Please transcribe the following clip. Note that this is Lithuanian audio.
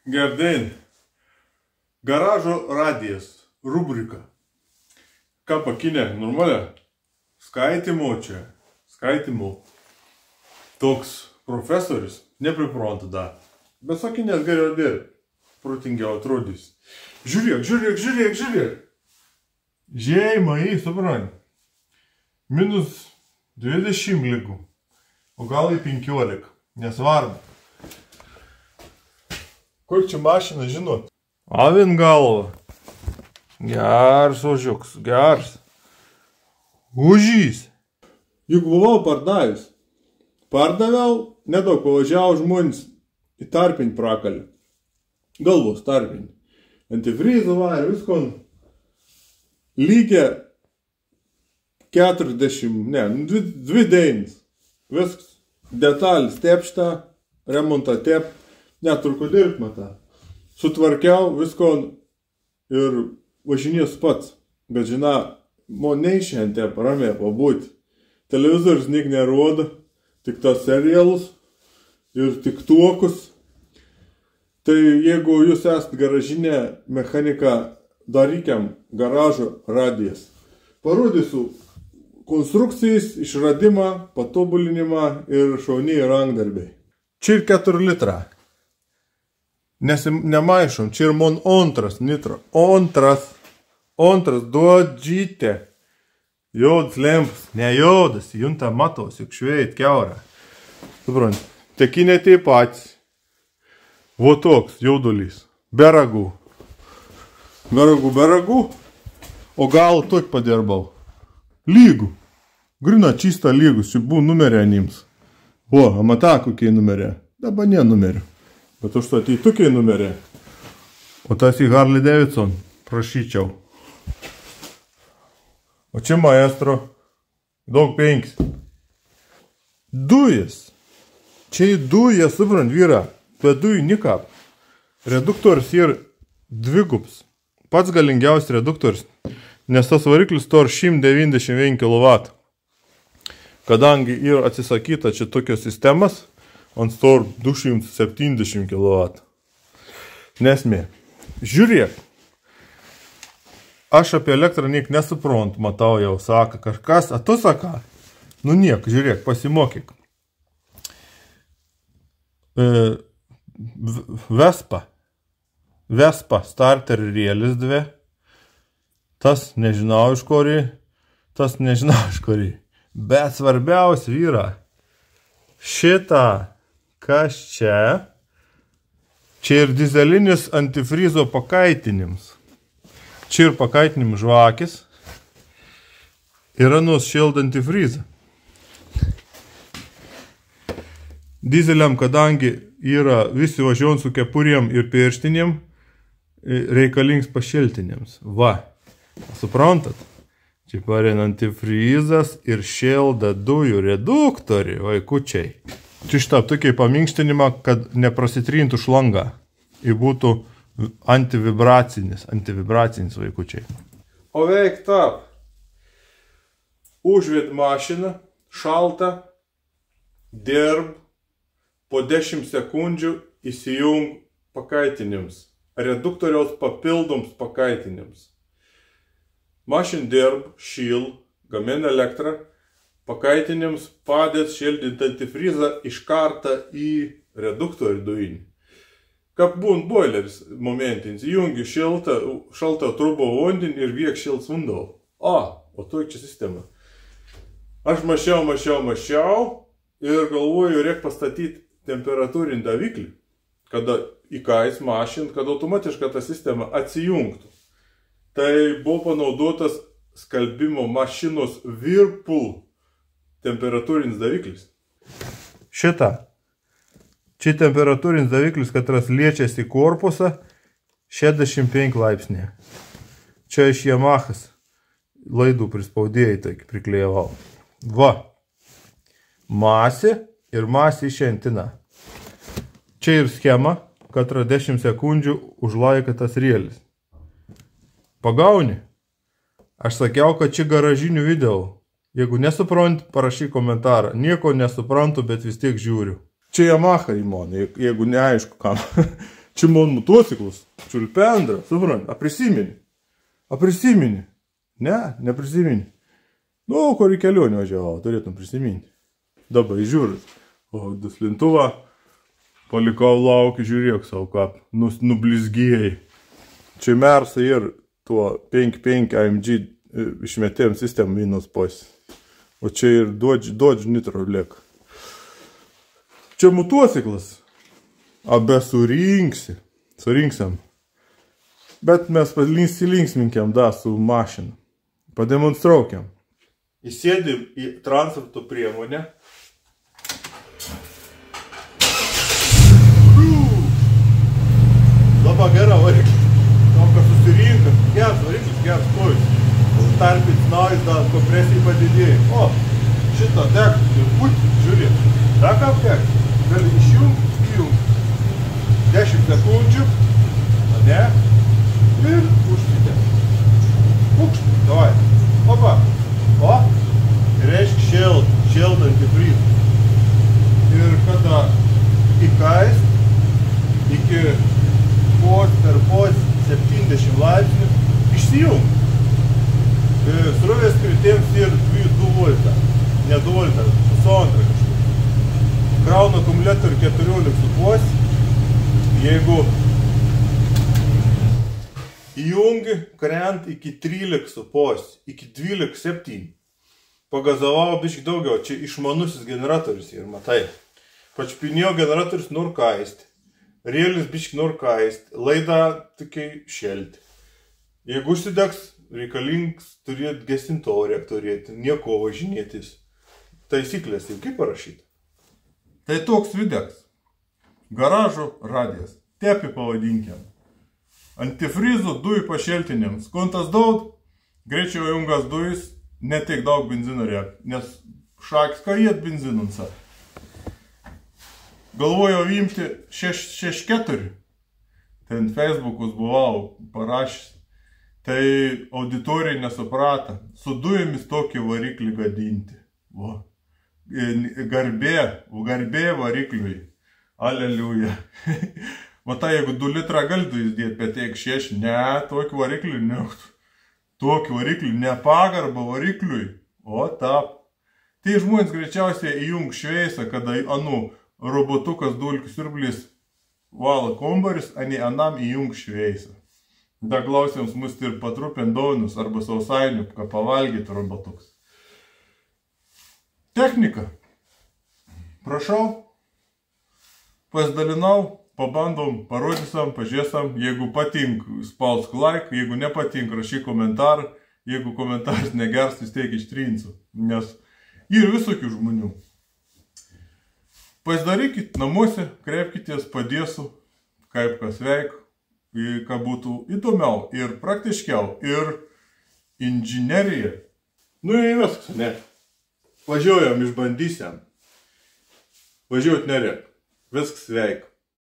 Gerdien. Garažo radijas. Rubrika. Ką pakinė? Normalia? Skaitimo čia. Skaitimo. Toks profesorius nepripranta da. Bet sakinės geriau dėri. Protingiau atrodys. Žiūrėk. Žeima į, supranti. Minus 20 lygų. O gal į 15. Nesvarbu. Kur čia mašina, žinot? Avin galva. Gers ožiuks, gers. Užys. Juk buvau pardavęs. Pardaviau, nedaug pavažiavo žmonės į tarpinį prakalį. Galvos tarpinį. Antifrizą va ir visko. Lygia 2 dėjinis. Viskas. Detalės tepšta, remontą tep. Netruko dirbti matą. Sutvarkiau visko ir važinės pats. Bet žina, man neišėjantė paramė pabūti. Televizorius nik nerodo, tik tas serialus ir tik tuokus. Tai jeigu jūs esate garažinė mechanika, darykiam garažo radijas. Parodysiu konstrukcijas, išradimą, patobulinimą ir šauniai rankdarbiai. Čia ir 4 litrą. Nemaišom, čia ir mon antras nitro. Antras duodžytė. Jodas lempas, ne jodas, junta matos, juk šveit kiaurą. Suprant, tekinė taip patys. Vo toks jaudulys. Beragų. O gal tok padirbau. Lygų. Grina čista lygus, čia buvo numerė anims. O, amata kokie numerė. Dabar ne numerė. Bet užtat į tokiai numerė. O tas į Harley Davidson prašyčiau. O čia maestro. Daug 5. Dujas. Čia į dujas, suprant, vyra. Bet dujų nikap. Reduktorius ir dvigubs. Pats galingiausias reduktorius. Nes tas variklis tor 191 kW. Kadangi ir atsisakyta čia tokios sistemas, ant stor 270 kW. Nesmė. Žiūrėk. Aš apie elektrą niek nesuprantu, matau jau, saka kažkas, a tu saka? Nu niek, žiūrėk, pasimokyk. Vespa starter rėlis 2. Tas nežinau iš kurį. Bet svarbiausia yra šitą, kas čia. Čia ir dizelinis antifrizo pakaitinims. Čia ir pakaitinim žvakis. Yra nušilda antifrizą. Dizeliam, kadangi yra visi važiuojant su kepurėm ir pirštinėm, reikalings pašiltinėms. Va, suprantat? Čia parien antifrizas ir šilda dujų reduktoriai, vaikučiai. Čia šitą tokiai paminkštinimą, kad neprasitrintų šlangą. Ir būtų antivibracinis vaikučiai. O veik tap. Užved mašiną, šaltą, dirb, po 10 sekundžių įsijung pakaitinims. Reduktoriaus papildoms pakaitinims. Mašin dirb, šil, gamina elektrą, pakaitinims padės šildinti antifrizą iš kartą į reduktorių dujinį. Kaip būn boileris momentinis, jungi šaltą trubą vandenį ir viek šilts vanduo. O to čia sistema. Aš mašiau ir galvoju, reik pastatyti temperatūrinį daviklį, kada įkais mašin, kad automatiškai ta sistema atsijungtų. Tai buvo panaudotas skalbimo mašinos Whirlpool temperatūrinis daviklis. Čia temperatūrinis daviklis, katras liečiasi korpusą 65 laipsnė. Čia iš Yamahas laidų prispaudėjai taigi priklėjavau. Va. Masė ir masė išentina. Čia ir schema, katra 10 sekundžių užlaika tas rėlis. Pagauni? Aš sakiau, kad čia garažinių video. Jeigu nesuprantu, parašyk komentarą. Nieko nesuprantu, bet vis tiek žiūriu. Čia Yamaha įmonė, jeigu neaišku kam. Čia man motociklus, čiulpendra, suprant, prisimeni. Ne, neprisimeni. Nu, kur į kelionę važiavau, turėtum prisiminti. Dabar žiūrės, o duslintuvą palikau laukį, žiūrėk savo kaip, nublizgėjai. Čia Mersai ir tuo 5.5 AMG išmetėjom sistemą minus pos. O čia ir Dodge Nitro liek. Čia motociklas. Abe surinksim. Bet mes linksminkiam su mašina. Pademonstraukiam. Įsėdim į transporto priemonę. Labai gera variklis. Tam, kad susirinka. Geras variklis, geras stojus. Tarpins naujas, dar kompresijai padidėjai. O, šitą deg ir būti, žiūrėk. Deg apdeg. Gali išjungti, įjungti. 10 sekundžių. Ne? Ir užsitė. Pukšt, davai. Opa. O, reiškia šeldantį fryzą. Ir kada įkaist iki per 70 laipsnių išsijung. Srovės kritėms ir 2 voltą. Ne 2 voltą, 1,5 kažkur. Krauna akumuliatorių 14,5. Jeigu įjungi, krent iki 13,5, iki 12,7. Pagazavau biški daugiau, čia išmanusis generatorius ir matai. Pačpinėjo generatorius nor kaist, rėlis biški nor kaist, laida tokiai šelti. Jeigu užsidegs, reikalingas turėti gesintorę turėti, nieko važinėtis. Taisyklės jau kaip parašyti. Tai toks videkas. Garažo radijas. Tepi pavadinkiam. Antifrizų dujų pašeltiniam. Skontas daug, greičiau jungas dujus, netiek daug benzino rėk, nes šakis kajėt benzinunsa. Galvojau imti 6,4. Ten Facebookus buvau parašęs. Tai auditorijai nesuprata. Su dujomis tokį variklį gadinti. Garbė varikliui. Aleliuja. Matai, jeigu 2 litrą gali dujus dėti, bet jeigu 6, ne, tokį variklį neuktų. Tokį variklį, nepagarba varikliui. O tap. Tai žmonės greičiausiai įjung šveisą, kada robotukas dulkių siurblys vala kombaris, anam įjung šveisą. Da klausiams mus ir patrupint daunus arba sausainių, ką pavalgyti robotuks. Technika. Prašau. Pasidalinau, pabandom, parodysim, pažiūrėsim. Jeigu patink, spausk like, jeigu nepatink, rašyk komentarą. Jeigu komentaras negers, vis tiek ištrinsiu. Nes yra visokių žmonių. Pasidarykit namuose, kreipkitės, padėsiu, kaip kas veik, ką būtų įdomiau ir praktiškiau, ir inžinerija. Nu ir viskas, ne. Važiuojam, išbandysim. Važiuot nereik. Viskas veik.